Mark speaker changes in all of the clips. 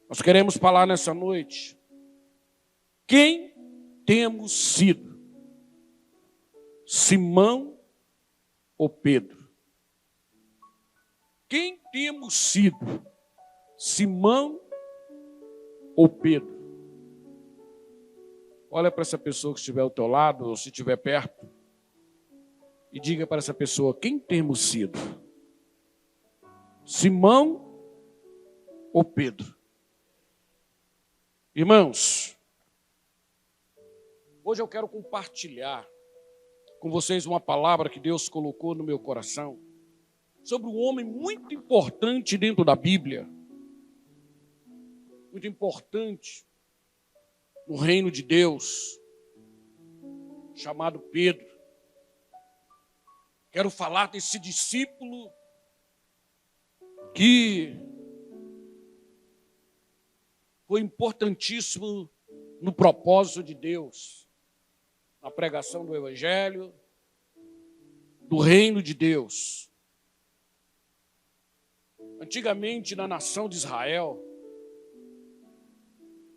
Speaker 1: Nós queremos falar nessa noite. Quem temos sido? Simão ou Pedro? Quem temos sido? Simão ou Pedro? Olha para essa pessoa que estiver ao teu lado, ou se estiver perto, e diga para essa pessoa, quem temos sido? Simão ou Pedro? Irmãos, hoje eu quero compartilhar com vocês uma palavra que Deus colocou no meu coração sobre um homem muito importante dentro da Bíblia, muito importante no reino de Deus, chamado Pedro. Quero falar desse discípulo que foi importantíssimo no propósito de Deus, na pregação do Evangelho, do reino de Deus. Antigamente, na nação de Israel,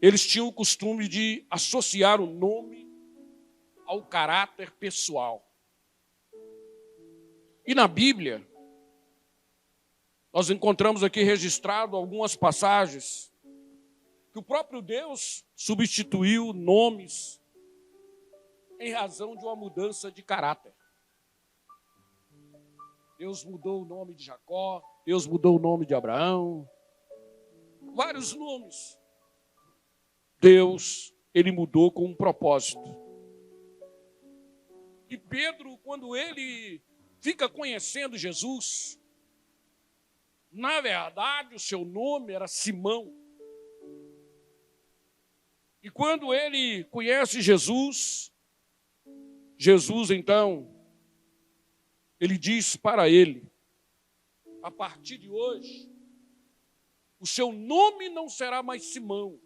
Speaker 1: eles tinham o costume de associar o nome ao caráter pessoal. E na Bíblia, nós encontramos aqui registrado algumas passagens que o próprio Deus substituiu nomes em razão de uma mudança de caráter. Deus mudou o nome de Jacó, Deus mudou o nome de Abraão, vários nomes. Deus, ele mudou com um propósito. E Pedro, quando ele fica conhecendo Jesus, na verdade o seu nome era Simão. E quando ele conhece Jesus, Jesus então, ele diz para ele, a partir de hoje, o seu nome não será mais Simão,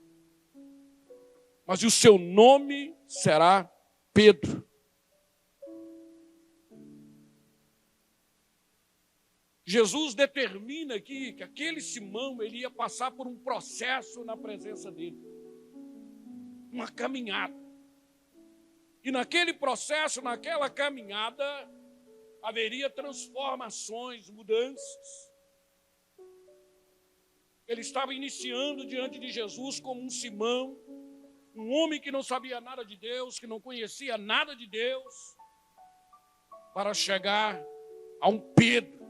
Speaker 1: mas o seu nome será Pedro. Jesus determina aqui que aquele Simão ele ia passar por um processo na presença dele, uma caminhada. E naquele processo, naquela caminhada, haveria transformações, mudanças. Ele estava iniciando diante de Jesus como um Simão, um homem que não sabia nada de Deus, que não conhecia nada de Deus, para chegar a um Pedro.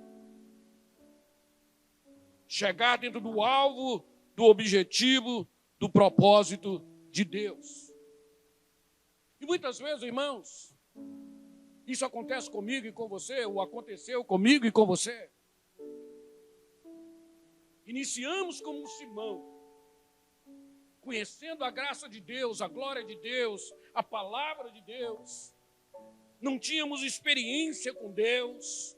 Speaker 1: Chegar dentro do alvo, do objetivo, do propósito de Deus. E muitas vezes, irmãos, isso acontece comigo e com você, ou aconteceu comigo e com você. Iniciamos como um Simão, conhecendo a graça de Deus, a glória de Deus, a palavra de Deus. Não tínhamos experiência com Deus.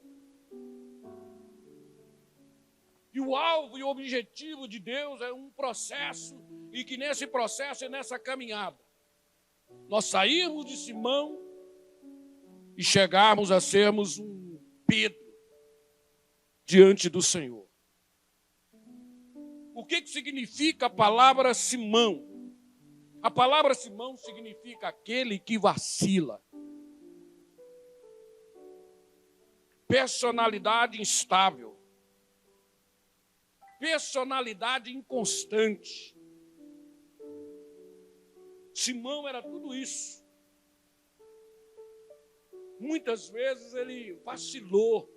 Speaker 1: E o alvo e o objetivo de Deus é um processo, e que nesse processo e nessa caminhada, nós sairmos de Simão e chegarmos a sermos um Pedro diante do Senhor. O que significa a palavra Simão? A palavra Simão significa aquele que vacila. Personalidade instável. Personalidade inconstante. Simão era tudo isso. Muitas vezes ele vacilou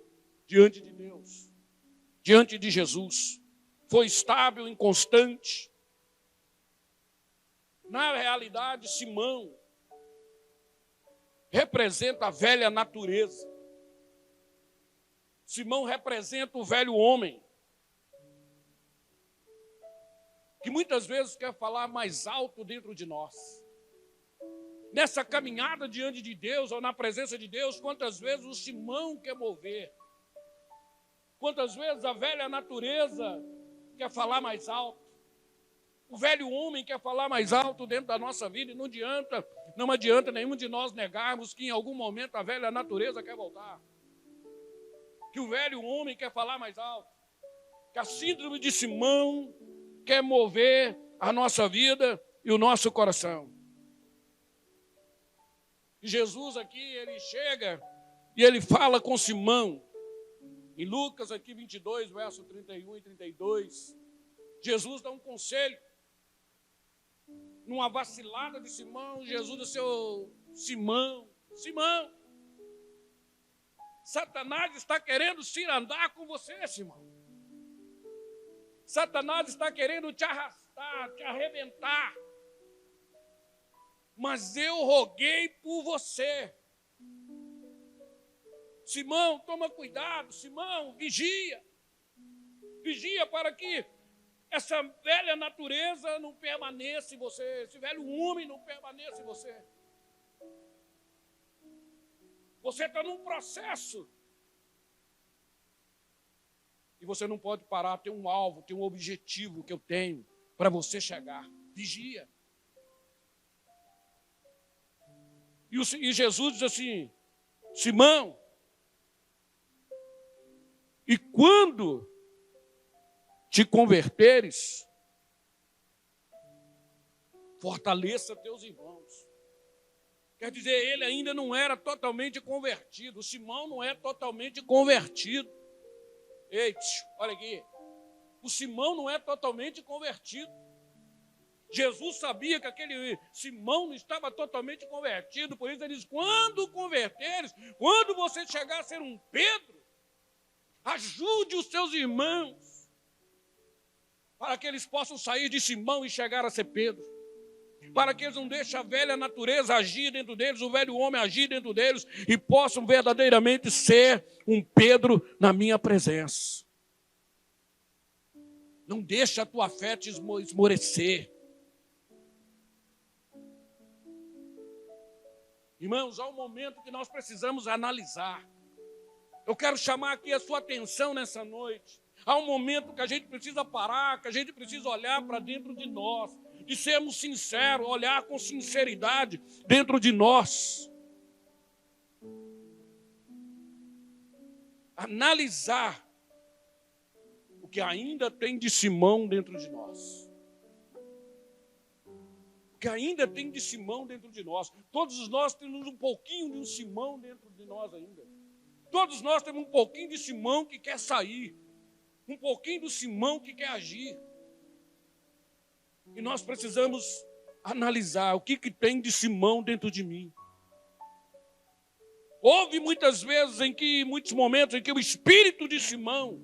Speaker 1: diante de Deus, diante de Jesus. Foi estável, inconstante. Na realidade, Simão representa a velha natureza. Simão representa o velho homem, que muitas vezes quer falar mais alto dentro de nós. Nessa caminhada diante de Deus, ou na presença de Deus, quantas vezes o Simão quer mover? Quantas vezes a velha natureza quer falar mais alto? O velho homem quer falar mais alto dentro da nossa vida, e não adianta nenhum de nós negarmos que em algum momento a velha natureza quer voltar. Que o velho homem quer falar mais alto. Que a síndrome de Simão quer mover a nossa vida e o nosso coração. E Jesus aqui, ele chega e ele fala com Simão. Em Lucas aqui 22, verso 31 e 32, Jesus dá um conselho. Numa vacilada de Simão, Jesus disse: Simão, Simão, Satanás está querendo se andar com você, Simão. Satanás está querendo te arrastar, te arrebentar. Mas eu roguei por você. Simão, toma cuidado. Simão, vigia. Vigia para que essa velha natureza não permaneça em você. Esse velho homem não permaneça em você. Você está num processo. E você não pode parar, tem um alvo, tem um objetivo que eu tenho para você chegar. Vigia. E Jesus diz assim: Simão, e quando te converteres, fortaleça teus irmãos. Quer dizer, ele ainda não era totalmente convertido. O Simão não é totalmente convertido. Ei, olha aqui. O Simão não é totalmente convertido. Jesus sabia que aquele Simão não estava totalmente convertido. Por isso ele diz: quando converteres, quando você chegar a ser um Pedro, ajude os seus irmãos, para que eles possam sair de Simão e chegar a ser Pedro. Para que eles não deixem a velha natureza agir dentro deles, o velho homem agir dentro deles, e possam verdadeiramente ser um Pedro na minha presença. Não deixe a tua fé te esmorecer. Irmãos, há um momento que nós precisamos analisar. Eu quero chamar aqui a sua atenção nessa noite. Há um momento que a gente precisa parar, que a gente precisa olhar para dentro de nós, de sermos sinceros, olhar com sinceridade dentro de nós. Analisar o que ainda tem de Simão dentro de nós. O que ainda tem de Simão dentro de nós. Todos nós temos um pouquinho de um Simão dentro de nós ainda. Todos nós temos um pouquinho de Simão que quer sair. Um pouquinho do Simão que quer agir. E nós precisamos analisar o que tem de Simão dentro de mim. Houve muitas vezes muitos momentos em que o espírito de Simão,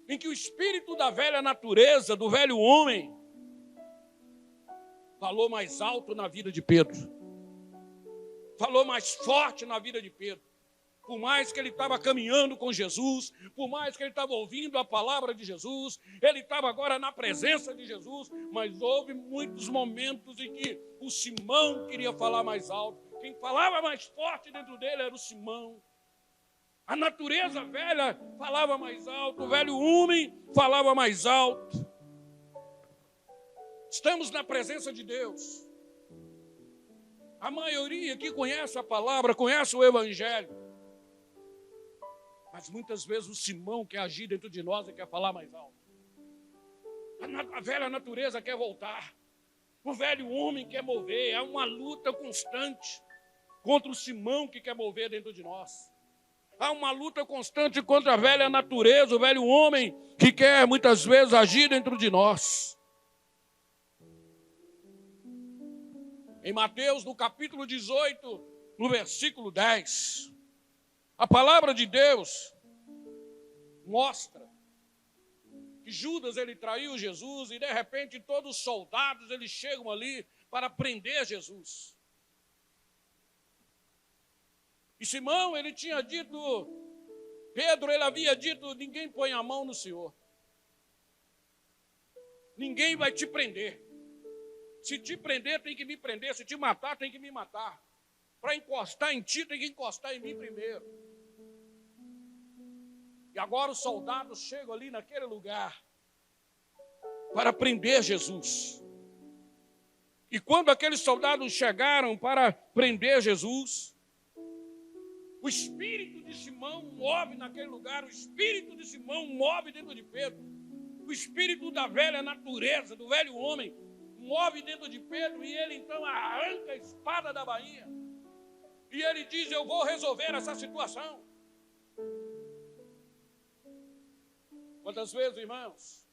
Speaker 1: em que o espírito da velha natureza, do velho homem, falou mais alto na vida de Pedro. Falou mais forte na vida de Pedro. Por mais que ele estava caminhando com Jesus, por mais que ele estava ouvindo a palavra de Jesus, ele estava agora na presença de Jesus, mas houve muitos momentos em que o Simão queria falar mais alto. Quem falava mais forte dentro dele era o Simão. A natureza velha falava mais alto, o velho homem falava mais alto. Estamos na presença de Deus. A maioria aqui conhece a palavra, conhece o Evangelho. Mas muitas vezes o Simão quer agir dentro de nós e quer falar mais alto. A velha natureza quer voltar. O velho homem quer mover. É uma luta constante contra o Simão que quer mover dentro de nós. Há uma luta constante contra a velha natureza, o velho homem que quer muitas vezes agir dentro de nós. Em Mateus, no capítulo 18, no versículo 10, a palavra de Deus mostra que Judas, ele traiu Jesus e de repente todos os soldados, eles chegam ali para prender Jesus. E Simão, ele tinha dito, Pedro, ele havia dito: ninguém põe a mão no Senhor. Ninguém vai te prender. Se te prender, tem que me prender. Se te matar, tem que me matar. Para encostar em ti, tem que encostar em mim primeiro. E agora os soldados chegam ali naquele lugar para prender Jesus. E quando aqueles soldados chegaram para prender Jesus, o espírito de Simão move naquele lugar, o espírito de Simão move dentro de Pedro. O espírito da velha natureza, do velho homem, move dentro de Pedro e ele então arranca a espada da bainha. E ele diz: eu vou resolver essa situação. Quantas vezes, irmãos,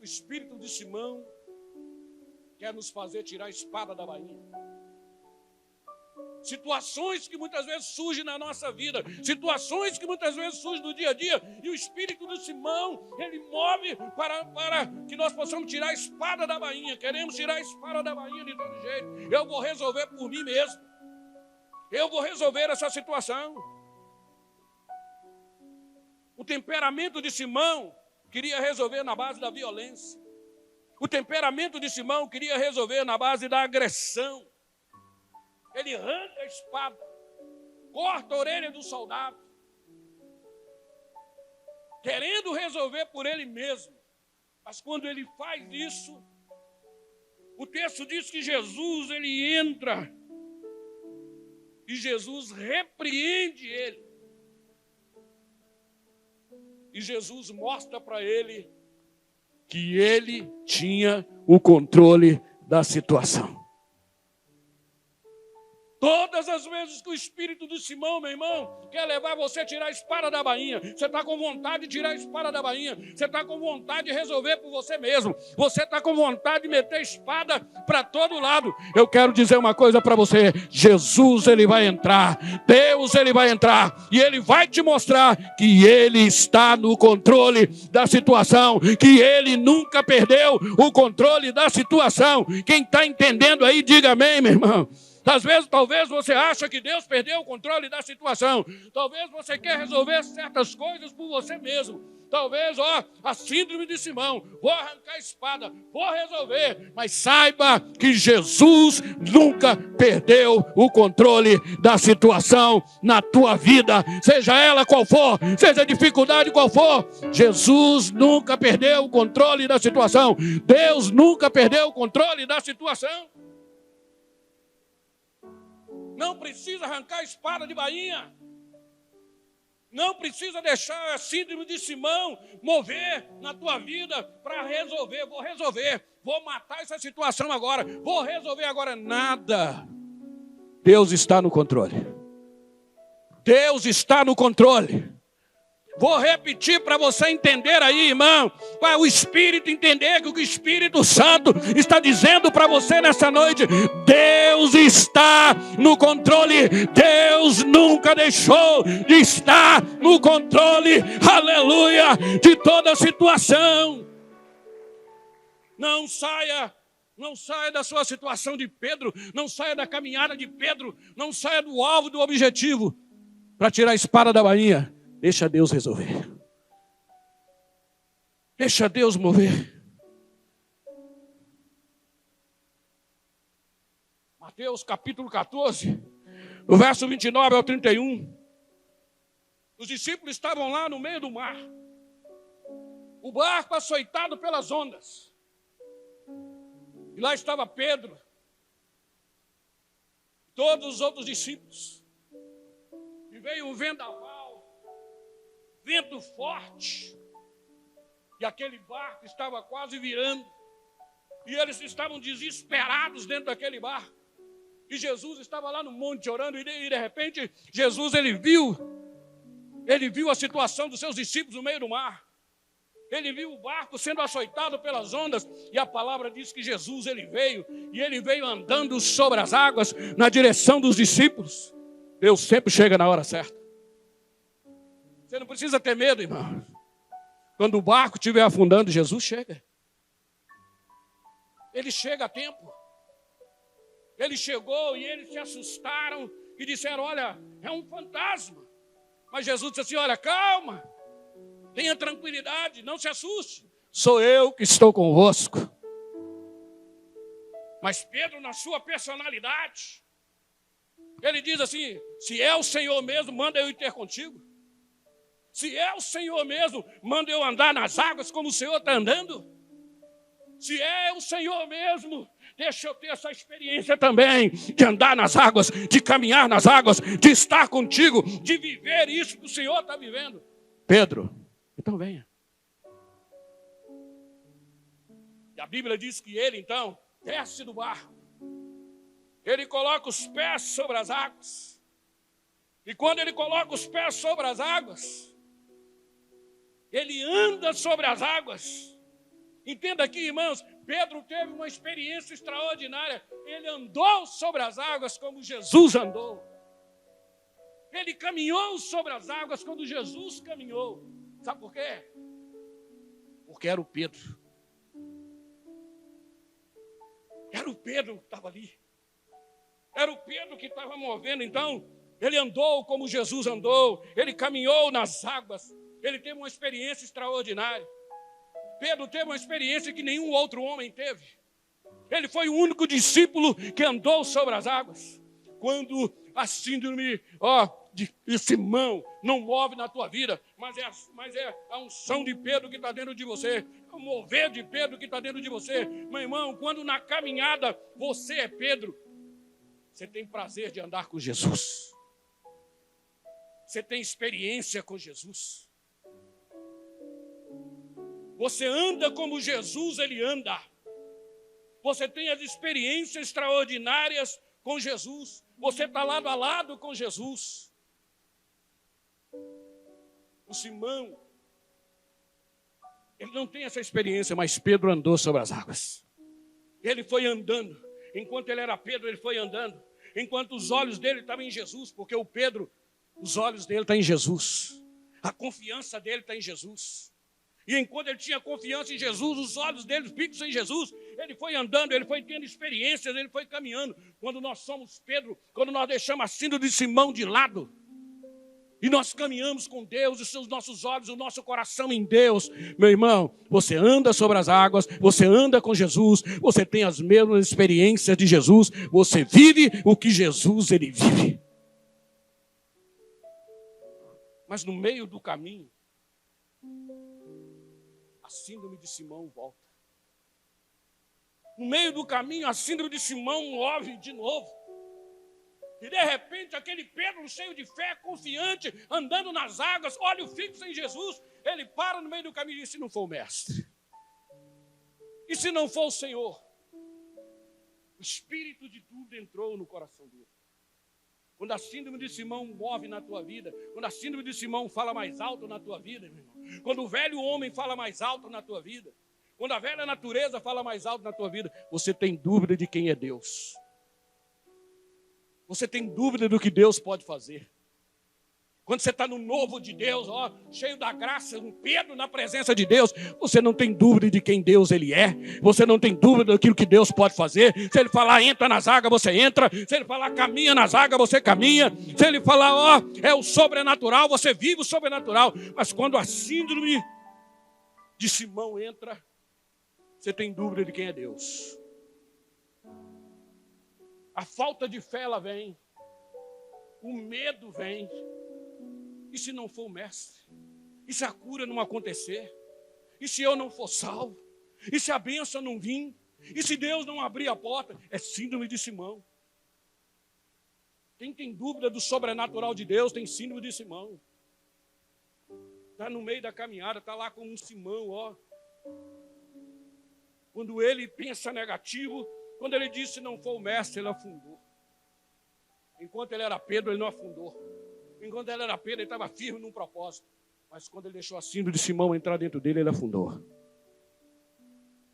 Speaker 1: o espírito de Simão quer nos fazer tirar a espada da bainha? Situações que muitas vezes surgem na nossa vida, situações que muitas vezes surgem no dia a dia, e o espírito de Simão, ele move para que nós possamos tirar a espada da bainha. Queremos tirar a espada da bainha de todo jeito. Eu vou resolver por mim mesmo. Eu vou resolver essa situação. O temperamento de Simão queria resolver na base da violência. O temperamento de Simão queria resolver na base da agressão. Ele arranca a espada, corta a orelha do soldado, querendo resolver por ele mesmo. Mas quando ele faz isso, o texto diz que Jesus, ele entra e Jesus repreende ele. E Jesus mostra para ele que ele tinha o controle da situação. Todas as vezes que o espírito de Simão, meu irmão, quer levar você a tirar a espada da bainha, você está com vontade de tirar a espada da bainha, você está com vontade de resolver por você mesmo, você está com vontade de meter a espada para todo lado. Eu quero dizer uma coisa para você: Jesus, ele vai entrar, Deus, ele vai entrar, e ele vai te mostrar que ele está no controle da situação, que ele nunca perdeu o controle da situação. Quem está entendendo aí, diga amém, meu irmão. Às vezes, talvez você acha que Deus perdeu o controle da situação. Talvez você quer resolver certas coisas por você mesmo. Talvez, a síndrome de Simão. Vou arrancar a espada, vou resolver. Mas saiba que Jesus nunca perdeu o controle da situação na tua vida. Seja ela qual for, seja a dificuldade qual for. Jesus nunca perdeu o controle da situação. Deus nunca perdeu o controle da situação. Não precisa arrancar a espada de bainha. Não precisa deixar a síndrome de Simão mover na tua vida para resolver. Vou resolver. Vou matar essa situação agora. Vou resolver agora. Nada. Deus está no controle. Deus está no controle. Vou repetir para você entender aí, irmão, para o Espírito entender que o Espírito Santo está dizendo para você nessa noite: Deus está no controle. Deus nunca deixou de estar no controle, aleluia, de toda a situação. Não saia da sua situação de Pedro, não saia da caminhada de Pedro, não saia do alvo, do objetivo, para tirar a espada da bainha. Deixa Deus resolver. Deixa Deus mover. Mateus capítulo 14, no verso 29 ao 31. Os discípulos estavam lá no meio do mar. O barco açoitado pelas ondas. E lá estava Pedro. Todos os outros discípulos. E veio um vendaval. Vento forte, e aquele barco estava quase virando, e eles estavam desesperados dentro daquele barco, e Jesus estava lá no monte orando, e de repente, Jesus, ele viu a situação dos seus discípulos no meio do mar, ele viu o barco sendo açoitado pelas ondas, e a palavra diz que Jesus, ele veio andando sobre as águas, na direção dos discípulos. Deus sempre chega na hora certa. Você não precisa ter medo, irmão. Quando o barco estiver afundando, Jesus chega. Ele chega a tempo. Ele chegou e eles se assustaram e disseram: olha, é um fantasma. Mas Jesus disse assim: olha, calma, tenha tranquilidade, não se assuste. Sou eu que estou convosco. Mas Pedro, na sua personalidade, ele diz assim: se é o Senhor mesmo, manda eu ir ter contigo. Se é o Senhor mesmo, manda eu andar nas águas como o Senhor está andando. Se é o Senhor mesmo, deixa eu ter essa experiência também, de andar nas águas, de caminhar nas águas, de estar contigo, de viver isso que o Senhor está vivendo. Pedro, então venha. a Bíblia diz que ele, então, desce do barco. Ele coloca os pés sobre as águas. E quando ele coloca os pés sobre as águas, ele anda sobre as águas. Entenda aqui, irmãos, Pedro teve uma experiência extraordinária. Ele andou sobre as águas como Jesus andou. Ele caminhou sobre as águas quando Jesus caminhou. Sabe por quê? Porque era o Pedro. Era o Pedro que estava ali. Era o Pedro que estava movendo. Então, ele andou como Jesus andou. Ele caminhou nas águas. Ele teve uma experiência extraordinária. Pedro teve uma experiência que nenhum outro homem teve. Ele foi o único discípulo que andou sobre as águas. Quando a síndrome de Simão não move na tua vida, mas é a unção de Pedro que está dentro de você, é o mover de Pedro que está dentro de você. Meu irmão, quando na caminhada você é Pedro, você tem prazer de andar com Jesus. Você tem experiência com Jesus. Você anda como Jesus, ele anda. Você tem as experiências extraordinárias com Jesus. Você está lado a lado com Jesus. O Simão, ele não tem essa experiência, mas Pedro andou sobre as águas. Ele foi andando. Enquanto ele era Pedro, ele foi andando. Enquanto os olhos dele estavam em Jesus, porque o Pedro, os olhos dele estão em Jesus. A confiança dele está em Jesus. E enquanto ele tinha confiança em Jesus, os olhos dele fixos em Jesus, ele foi andando, ele foi tendo experiências, ele foi caminhando. Quando nós somos Pedro, quando nós deixamos a síndrome de Simão de lado, e nós caminhamos com Deus, os nossos olhos, o nosso coração em Deus, meu irmão, você anda sobre as águas, você anda com Jesus, você tem as mesmas experiências de Jesus, você vive o que Jesus ele vive. Mas no meio do caminho, a síndrome de Simão volta. No meio do caminho, a síndrome de Simão move de novo. E de repente, aquele Pedro cheio de fé, confiante, andando nas águas, olho fixo em Jesus, ele para no meio do caminho e diz: se não for o mestre? E se não for o Senhor? O espírito de dúvida entrou no coração dele. Quando a síndrome de Simão move na tua vida, quando a síndrome de Simão fala mais alto na tua vida, meu irmão, quando o velho homem fala mais alto na tua vida, quando a velha natureza fala mais alto na tua vida, você tem dúvida de quem é Deus. Você tem dúvida do que Deus pode fazer. Quando você está no novo de Deus, cheio da graça, um Pedro na presença de Deus, você não tem dúvida de quem Deus ele é. Você não tem dúvida daquilo que Deus pode fazer. Se ele falar entra nas águas, você entra. Se ele falar caminha nas águas, você caminha. Se ele falar é o sobrenatural, você vive o sobrenatural. Mas quando a síndrome de Simão entra, você tem dúvida de quem é Deus. A falta de fé ela vem. O medo vem. E se não for o mestre? E se a cura não acontecer? E se eu não for salvo? E se a bênção não vir? E se Deus não abrir a porta? É síndrome de Simão. Quem tem dúvida do sobrenatural de Deus tem síndrome de Simão. Está no meio da caminhada, está lá como um Simão, Quando ele pensa negativo, quando ele disse não for o mestre, ele afundou. Enquanto ele era Pedro, ele não afundou. Enquanto ele era Pedro, ele estava firme num propósito. Mas quando ele deixou a síndrome de Simão entrar dentro dele, ele afundou.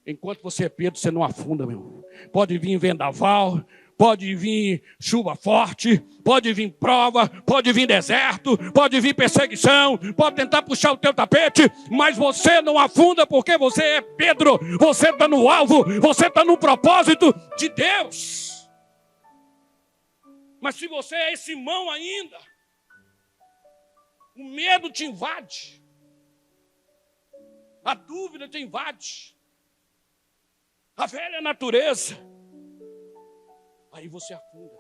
Speaker 1: Enquanto você é Pedro, você não afunda, meu irmão. Pode vir vendaval, pode vir chuva forte, pode vir prova, pode vir deserto, pode vir perseguição, pode tentar puxar o teu tapete, mas você não afunda porque você é Pedro. Você está no alvo, você está no propósito de Deus. Mas se você é esse Simão ainda, o medo te invade, a dúvida te invade, a velha natureza, aí você afunda.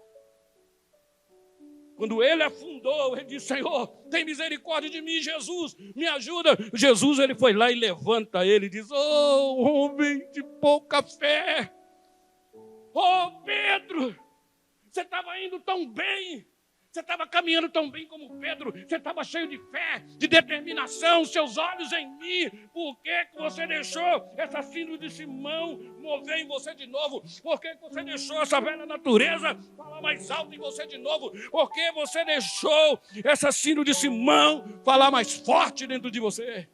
Speaker 1: Quando ele afundou, ele disse: Senhor, tem misericórdia de mim, Jesus, me ajuda. Jesus, ele foi lá e levanta ele e diz: homem de pouca fé, Pedro, você estava indo tão bem, Você estava caminhando tão bem como Pedro. Você estava cheio de fé, de determinação, seus olhos em mim. Por que você deixou essa síndrome de Simão mover em você de novo? Por que você deixou essa velha natureza falar mais alto em você de novo? Por que você deixou essa síndrome de Simão falar mais forte dentro de você?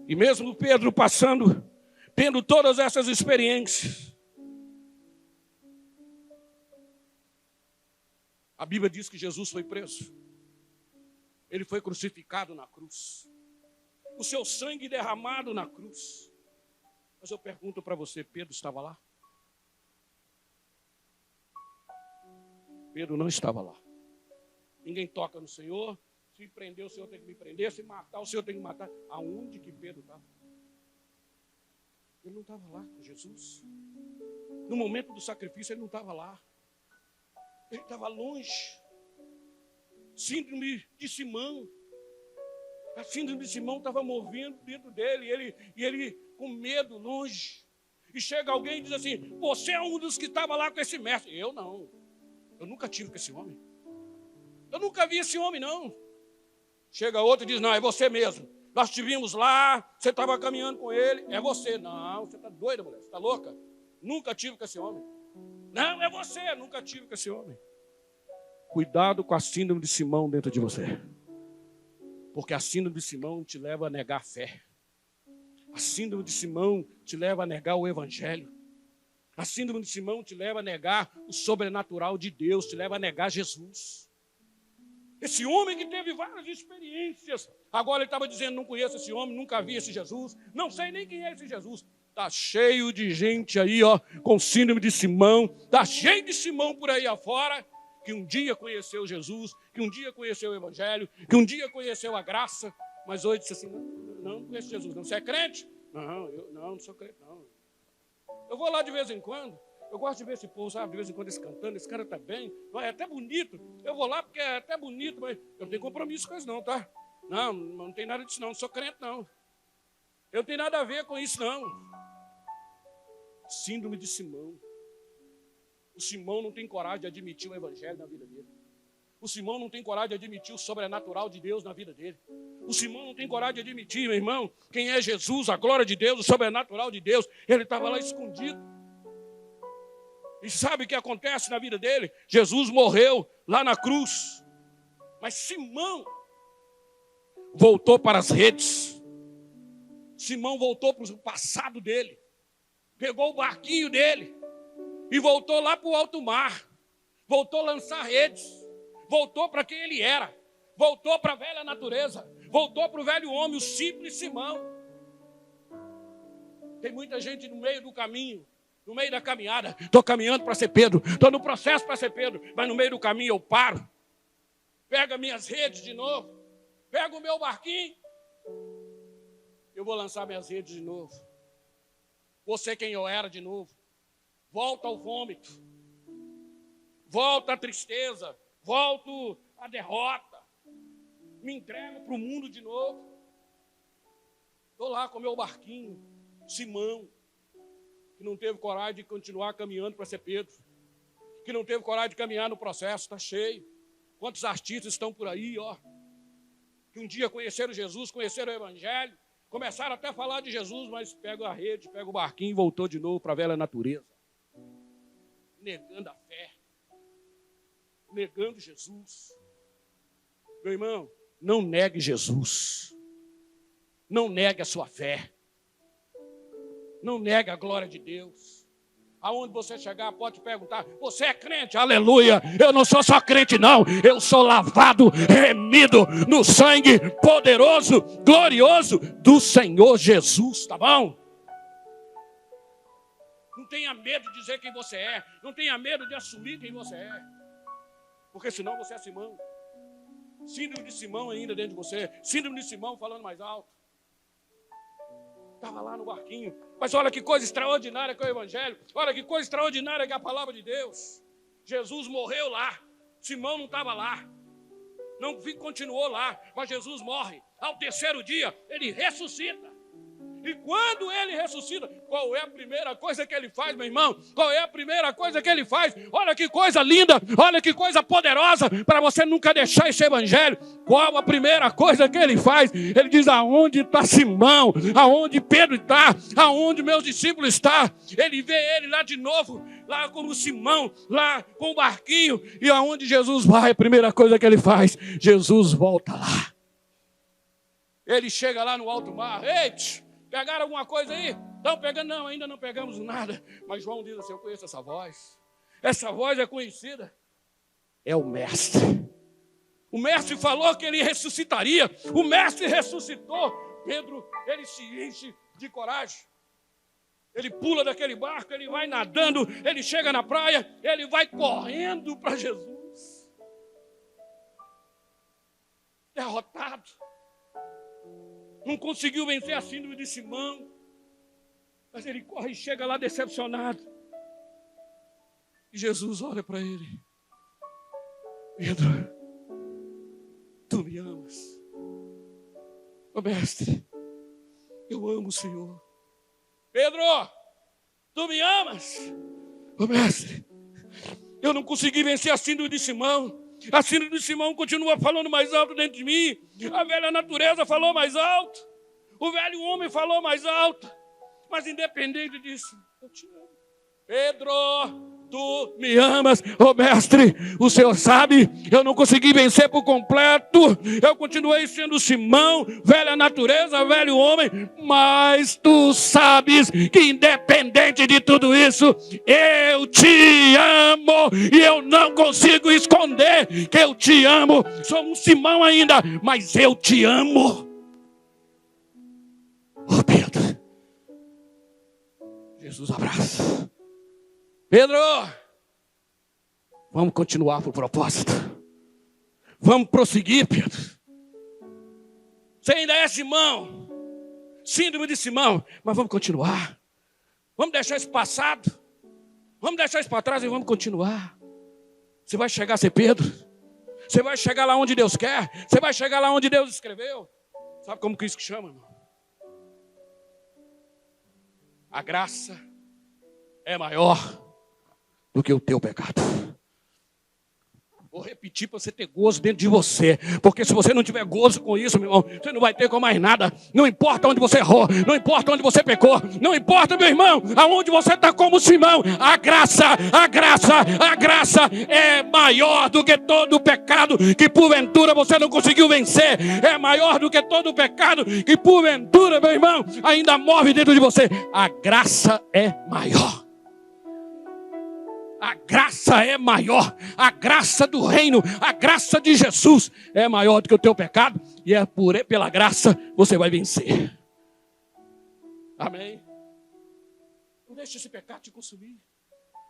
Speaker 1: E mesmo Pedro passando, tendo todas essas experiências, a Bíblia diz que Jesus foi preso. Ele foi crucificado na cruz. O seu sangue derramado na cruz. Mas eu pergunto para você, Pedro estava lá? Pedro não estava lá. Ninguém toca no Senhor. Se prender, o Senhor tem que me prender. Se matar, o Senhor tem que matar. Aonde que Pedro estava? Ele não estava lá com Jesus. No momento do sacrifício, ele não estava lá. Ele estava longe. Síndrome de Simão. A síndrome de Simão estava movendo dentro dele. E ele com medo, longe. E chega alguém e diz assim: você é um dos que estava lá com esse mestre. Eu não. Eu nunca tive com esse homem. Eu nunca vi esse homem, não. Chega outro e diz: não, é você mesmo. Nós te vimos lá, você estava caminhando com ele. É você. Não, você está doida, mulher. Você está louca? Nunca tive com esse homem. Não, é você. Nunca tive com esse homem. Cuidado com a síndrome de Simão dentro de você. Porque a síndrome de Simão te leva a negar a fé. A síndrome de Simão te leva a negar o evangelho. A síndrome de Simão te leva a negar o sobrenatural de Deus, te leva a negar Jesus. Esse homem que teve várias experiências, agora ele estava dizendo: não conheço esse homem, nunca vi esse Jesus, não sei nem quem é esse Jesus. Está cheio de gente aí, ó, com síndrome de Simão, está cheio de Simão por aí afora, que um dia conheceu Jesus, que um dia conheceu o evangelho, que um dia conheceu a graça, mas hoje disse assim: não conheço Jesus, não. Você é crente? Não, eu não sou crente, não. Eu vou lá de vez em quando. Eu gosto de ver esse povo, sabe, de vez em quando eles cantando. Esse cara está bem, é até bonito. Eu vou lá porque é até bonito, mas eu não tenho compromisso com isso não, tá? Não tem nada disso não sou crente não. Eu não tenho nada a ver com isso não. Síndrome de Simão. O Simão não tem coragem de admitir o evangelho na vida dele. O Simão não tem coragem de admitir o sobrenatural de Deus na vida dele. O Simão não tem coragem de admitir, meu irmão, quem é Jesus, a glória de Deus, o sobrenatural de Deus. Ele estava lá escondido. E sabe o que acontece na vida dele? Jesus morreu lá na cruz. Mas Simão voltou para as redes. Simão voltou para o passado dele. Pegou o barquinho dele e voltou lá para o alto mar. Voltou a lançar redes. Voltou para quem ele era. Voltou para a velha natureza. Voltou para o velho homem, o simples Simão. Tem muita gente no meio do caminho, no meio da caminhada. Estou caminhando para ser Pedro. Estou no processo para ser Pedro. Mas no meio do caminho eu paro. Pego minhas redes de novo. Pego o meu barquinho. Eu vou lançar minhas redes de novo. Vou ser quem eu era de novo. Volto ao vômito. Volto à tristeza. Volto à derrota. Me entrego para o mundo de novo. Estou lá com o meu barquinho. Simão, que não teve coragem de continuar caminhando para ser Pedro. Que não teve coragem de caminhar no processo. Está cheio. Quantos artistas estão por aí, ó. Que um dia conheceram Jesus, conheceram o evangelho. Começaram até a falar de Jesus, mas pega a rede, pega o barquinho e voltou de novo para a velha natureza. Negando a fé. Negando Jesus. Meu irmão, não negue Jesus. Não negue a sua fé. Não negue a glória de Deus. Aonde você chegar, pode perguntar: você é crente? Aleluia! Eu não sou só crente, não. Eu sou lavado, remido no sangue poderoso, glorioso do Senhor Jesus. Tá bom? Não tenha medo de dizer quem você é. Não tenha medo de assumir quem você é. Porque senão você é Simão. Síndrome de Simão ainda dentro de você. Síndrome de Simão falando mais alto. Estava lá no barquinho. Mas olha que coisa extraordinária que é o evangelho. Olha que coisa extraordinária que é a palavra de Deus. Jesus morreu lá. Simão não estava lá. Não continuou lá. Mas Jesus morre. Ao terceiro dia, ele ressuscita. E quando ele ressuscita, qual é a primeira coisa que ele faz, meu irmão? Qual é a primeira coisa que ele faz? Olha que coisa linda, olha que coisa poderosa, para você nunca deixar esse evangelho. Qual a primeira coisa que ele faz? Ele diz: aonde está Simão? Aonde Pedro está? Aonde meus discípulos estão? Ele vê ele lá de novo, lá como Simão, lá com o barquinho. E aonde Jesus vai, a primeira coisa que ele faz, Jesus volta lá. Ele chega lá no alto mar. Ei, pegaram alguma coisa aí? Estão pegando? Não, ainda não pegamos nada. Mas João diz assim: eu conheço essa voz. Essa voz é conhecida. É o mestre. O mestre falou que ele ressuscitaria. O mestre ressuscitou. Pedro, ele se enche de coragem. Ele pula daquele barco, ele vai nadando, ele chega na praia, ele vai correndo para Jesus. Derrotado. Não conseguiu vencer a síndrome de Simão. Mas ele corre e chega lá decepcionado. E Jesus olha para ele: Pedro, tu me amas? Ô mestre, eu amo o Senhor. Pedro, tu me amas? Ô mestre, eu não consegui vencer a síndrome de Simão. A síndrome de Simão continua falando mais alto dentro de mim. A velha natureza falou mais alto. O velho homem falou mais alto. Mas independente disso, eu te amo. Pedro, tu me amas? Ô mestre, o Senhor sabe, eu não consegui vencer por completo. Eu continuei sendo Simão, velha natureza, velho homem. Mas tu sabes que independente de tudo isso, eu te amo. E eu não consigo esconder que eu te amo. Sou um Simão ainda, mas eu te amo. Ô Pedro, Jesus abraça. Pedro, vamos continuar por propósito. Vamos prosseguir, Pedro. Você ainda é Simão, síndrome de Simão, mas vamos continuar. Vamos deixar isso passado. Vamos deixar isso para trás e vamos continuar. Você vai chegar a ser Pedro. Você vai chegar lá onde Deus quer. Você vai chegar lá onde Deus escreveu. Sabe como que isso que chama, irmão? A graça é maior do que o teu pecado. Vou repetir para você ter gozo dentro de você. Porque se você não tiver gozo com isso, meu irmão, você não vai ter com mais nada. Não importa onde você errou, não importa onde você pecou, não importa, meu irmão, aonde você está como Simão. A graça é maior do que todo o pecado que porventura você não conseguiu vencer. É maior do que todo o pecado que porventura, meu irmão, ainda move dentro de você. A graça é maior. A graça é maior, a graça do reino, a graça de Jesus é maior do que o teu pecado, e é pela graça você vai vencer. Amém? Não deixe esse pecado te consumir.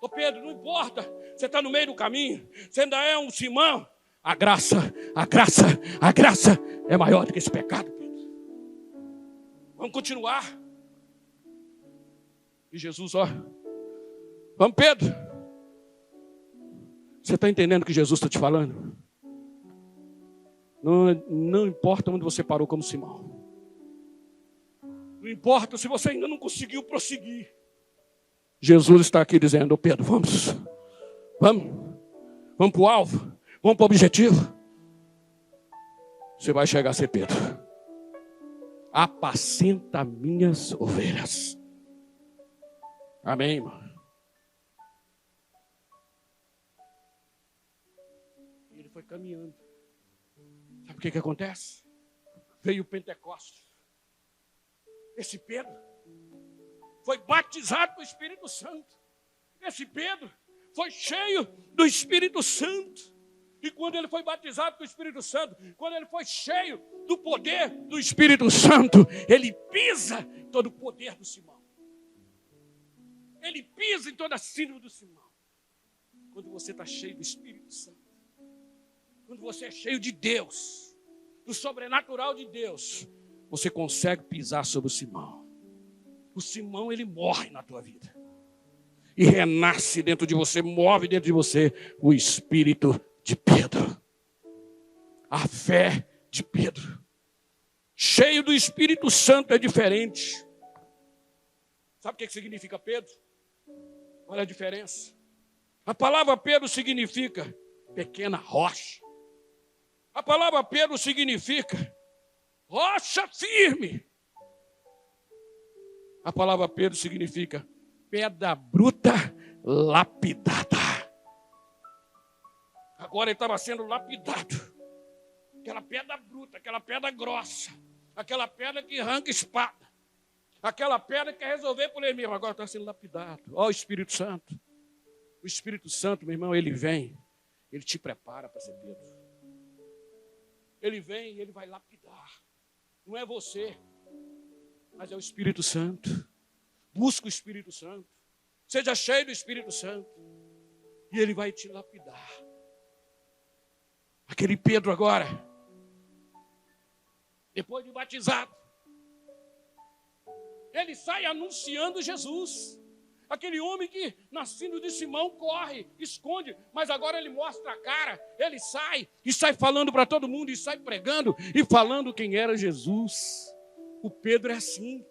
Speaker 1: Ô Pedro, não importa, você está no meio do caminho, você ainda é um Simão. A graça é maior do que esse pecado, Pedro. Vamos continuar. E Jesus, ó, vamos, Pedro. Você está entendendo o que Jesus está te falando? Não importa onde você parou como Simão. Não importa se você ainda não conseguiu prosseguir. Jesus está aqui dizendo: oh, Pedro, vamos para o alvo, vamos para o objetivo. Você vai chegar a ser Pedro. Apacenta minhas ovelhas. Amém, irmão? Foi caminhando. Sabe o que acontece? Veio o Pentecostes. Esse Pedro foi batizado com o Espírito Santo. Esse Pedro foi cheio do Espírito Santo. E quando ele foi batizado com o Espírito Santo, quando ele foi cheio do poder do Espírito Santo, ele pisa em todo o poder do Simão. Ele pisa em toda a síndrome do Simão. Quando você está cheio do Espírito Santo, quando você é cheio de Deus, do sobrenatural de Deus, você consegue pisar sobre o Simão. O Simão, ele morre na tua vida. E renasce dentro de você, move dentro de você o espírito de Pedro. A fé de Pedro. Cheio do Espírito Santo é diferente. Sabe o que significa Pedro? Olha a diferença. A palavra Pedro significa pequena rocha. A palavra Pedro significa rocha firme. A palavra Pedro significa pedra bruta lapidada. Agora ele estava sendo lapidado. Aquela pedra bruta, aquela pedra grossa, aquela pedra que arranca espada, aquela pedra que quer resolver por ele mesmo. Agora está sendo lapidado. Ó, o Espírito Santo. O Espírito Santo, meu irmão, ele vem, ele te prepara para ser Pedro. Ele vem e ele vai lapidar. Não é você, mas é o Espírito Santo. Busca o Espírito Santo. Seja cheio do Espírito Santo. E ele vai te lapidar. Aquele Pedro agora, depois de batizado, ele sai anunciando Jesus. Aquele homem que, nascido de Simão, corre, esconde, mas agora ele mostra a cara, ele sai e sai falando para todo mundo, e sai pregando e falando quem era Jesus. O Pedro é assim.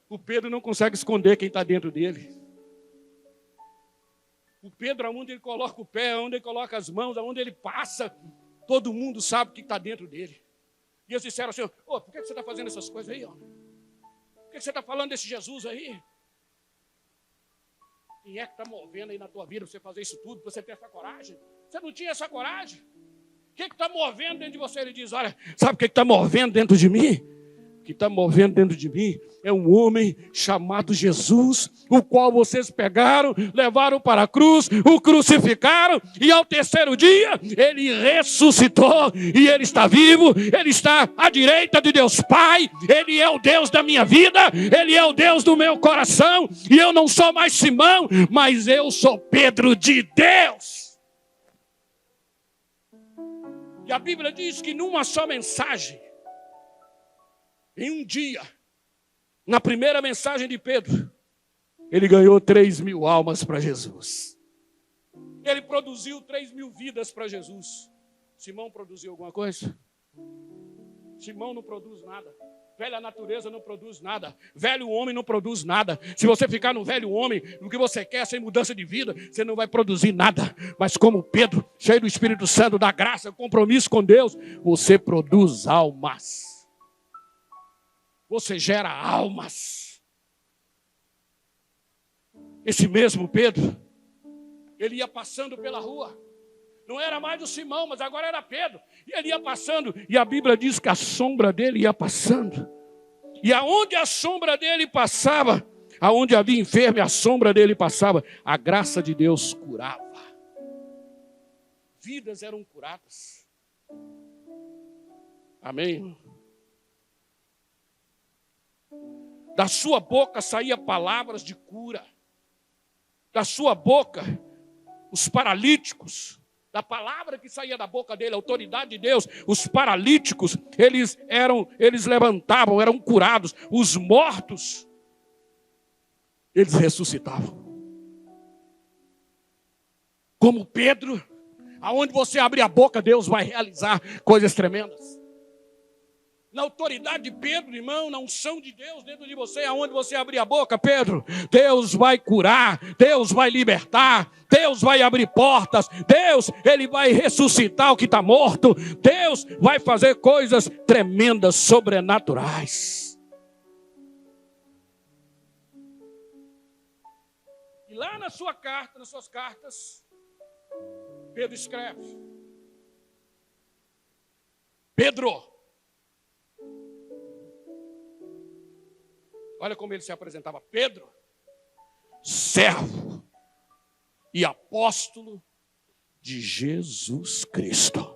Speaker 1: O Pedro não consegue esconder quem está dentro dele. O Pedro, aonde ele coloca o pé, aonde ele coloca as mãos, aonde ele passa, todo mundo sabe o que está dentro dele. E eles disseram assim, por que você está fazendo essas coisas aí, homem? Por que você está falando desse Jesus aí? Quem é que está movendo aí na tua vida para você fazer isso tudo, para você ter essa coragem? Você não tinha essa coragem? O que está movendo dentro de você? Ele diz, olha, sabe o que está movendo dentro de mim? O que está movendo dentro de mim é um homem chamado Jesus, o qual vocês pegaram, levaram para a cruz, o crucificaram, e ao terceiro dia ele ressuscitou, e ele está vivo, ele está à direita de Deus Pai, ele é o Deus da minha vida, ele é o Deus do meu coração, e eu não sou mais Simão, mas eu sou Pedro de Deus. E a Bíblia diz que numa só mensagem, em um dia, na primeira mensagem de Pedro, ele ganhou 3.000 almas para Jesus. Ele produziu 3.000 vidas para Jesus. Simão produziu alguma coisa? Simão não produz nada. Velha natureza não produz nada. Velho homem não produz nada. Se você ficar no velho homem, no que você quer, sem mudança de vida, você não vai produzir nada. Mas como Pedro, cheio do Espírito Santo, da graça, compromisso com Deus, você produz almas. Você gera almas. Esse mesmo Pedro, ele ia passando pela rua. Não era mais o Simão, mas agora era Pedro. E ele ia passando, e a Bíblia diz que a sombra dele ia passando. E aonde a sombra dele passava, aonde havia enfermo, a sombra dele passava, a graça de Deus curava. Vidas eram curadas. Amém? Da sua boca saía palavras de cura. Da sua boca, os paralíticos, da palavra que saía da boca dele, a autoridade de Deus, os paralíticos, eles levantavam, eram curados. Os mortos, eles ressuscitavam. Como Pedro, aonde você abrir a boca, Deus vai realizar coisas tremendas. Na autoridade de Pedro, irmão, na unção de Deus dentro de você, aonde você abrir a boca, Pedro, Deus vai curar, Deus vai libertar, Deus vai abrir portas, Deus, Ele vai ressuscitar o que está morto, Deus vai fazer coisas tremendas, sobrenaturais. E lá na sua carta, nas suas cartas, Pedro escreve, Pedro, olha como ele se apresentava. Pedro, servo e apóstolo de Jesus Cristo.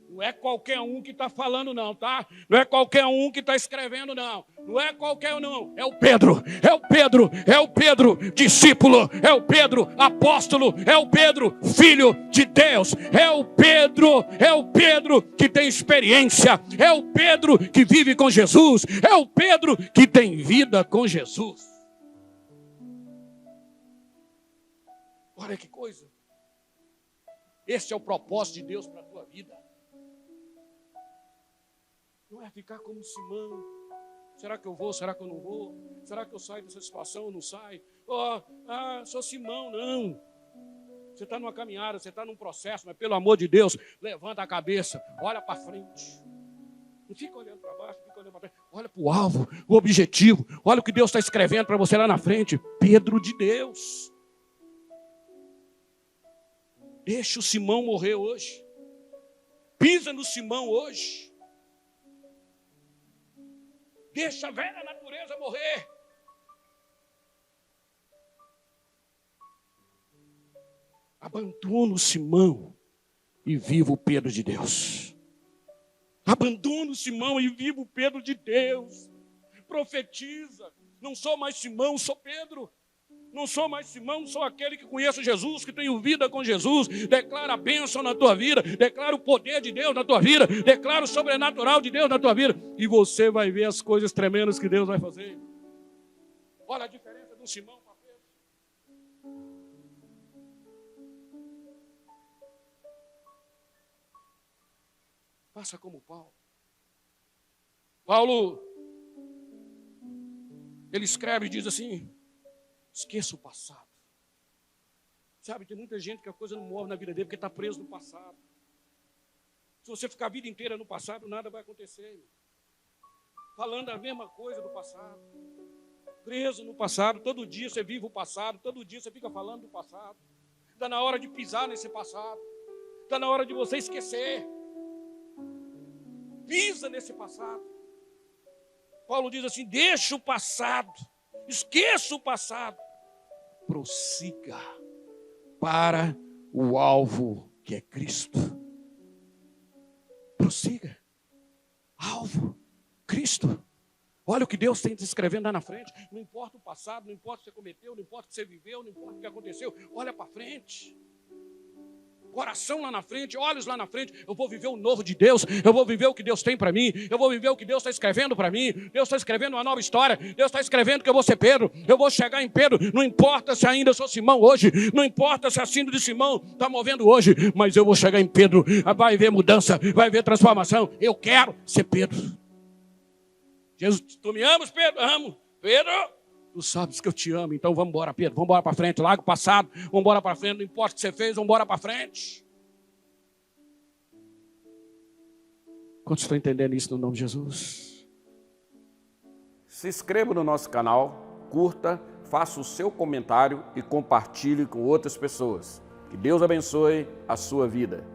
Speaker 1: Não é qualquer um que está falando não, tá? Não é qualquer um que está escrevendo não. Não é qualquer um não. É o Pedro, é o Pedro, é o Pedro, discípulo. É o Pedro, apóstolo. É o Pedro, filho de Deus. É o Pedro que tem experiência. É o Pedro que vive com Jesus. É o Pedro que tem vida com Jesus. Olha que coisa. Esse é o propósito de Deus para a tua vida. Não é ficar como Simão, Será que eu vou? Será que eu não vou? Será que eu saio dessa situação ou não saio? Sou Simão, não. Você está numa caminhada, você está num processo, mas pelo amor de Deus, levanta a cabeça, olha para frente. Não fica olhando para baixo, não fica olhando para trás. Olha para o alvo, o objetivo. Olha o que Deus está escrevendo para você lá na frente. Pedro de Deus. Deixa o Simão morrer hoje. Pisa no Simão hoje. Deixa a velha natureza morrer. Abandona o Simão e viva o Pedro de Deus. Abandona o Simão e viva o Pedro de Deus. Profetiza. Não sou mais Simão, sou Pedro. Não sou mais Simão, sou aquele que conheço Jesus, que tenho vida com Jesus. Declara a bênção na tua vida. Declara o poder de Deus na tua vida. Declara o sobrenatural de Deus na tua vida. E você vai ver as coisas tremendas que Deus vai fazer. Olha a diferença de um Simão para Pedro. Faça como Paulo. Paulo, ele escreve e diz assim: esqueça o passado. Sabe, tem muita gente que a coisa não move na vida dele porque está preso no passado. Se você ficar a vida inteira no passado, nada vai acontecer, irmão. Falando a mesma coisa do passado. Preso no passado, todo dia você vive o passado, todo dia você fica falando do passado. Está na hora de pisar nesse passado. Está na hora de você esquecer. Pisa nesse passado. Paulo diz assim: deixa o passado, esqueça o passado, prossiga para o alvo que é Cristo. Prossiga. Alvo, Cristo. Olha o que Deus tem te escrevendo lá na frente. Não importa o passado, não importa o que você cometeu, não importa o que você viveu, não importa o que aconteceu. Olha para frente. Coração lá na frente, olhos lá na frente. Eu vou viver o novo de Deus. Eu vou viver o que Deus tem para mim. Eu vou viver o que Deus está escrevendo para mim. Deus está escrevendo uma nova história. Deus está escrevendo que eu vou ser Pedro. Eu vou chegar em Pedro. Não importa se ainda sou Simão hoje. Não importa se a síndrome de Simão está movendo hoje. Mas eu vou chegar em Pedro. Vai haver mudança. Vai haver transformação. Eu quero ser Pedro. Jesus, tu me amas, Pedro? Amo. Pedro, tu sabes que eu te amo, então vamos embora, Pedro, vamos embora para frente, larga o passado, vamos embora para frente, não importa o que você fez, vamos embora para frente. Quantos estão entendendo isso no nome de Jesus?
Speaker 2: Se inscreva no nosso canal, curta, faça o seu comentário e compartilhe com outras pessoas. Que Deus abençoe a sua vida.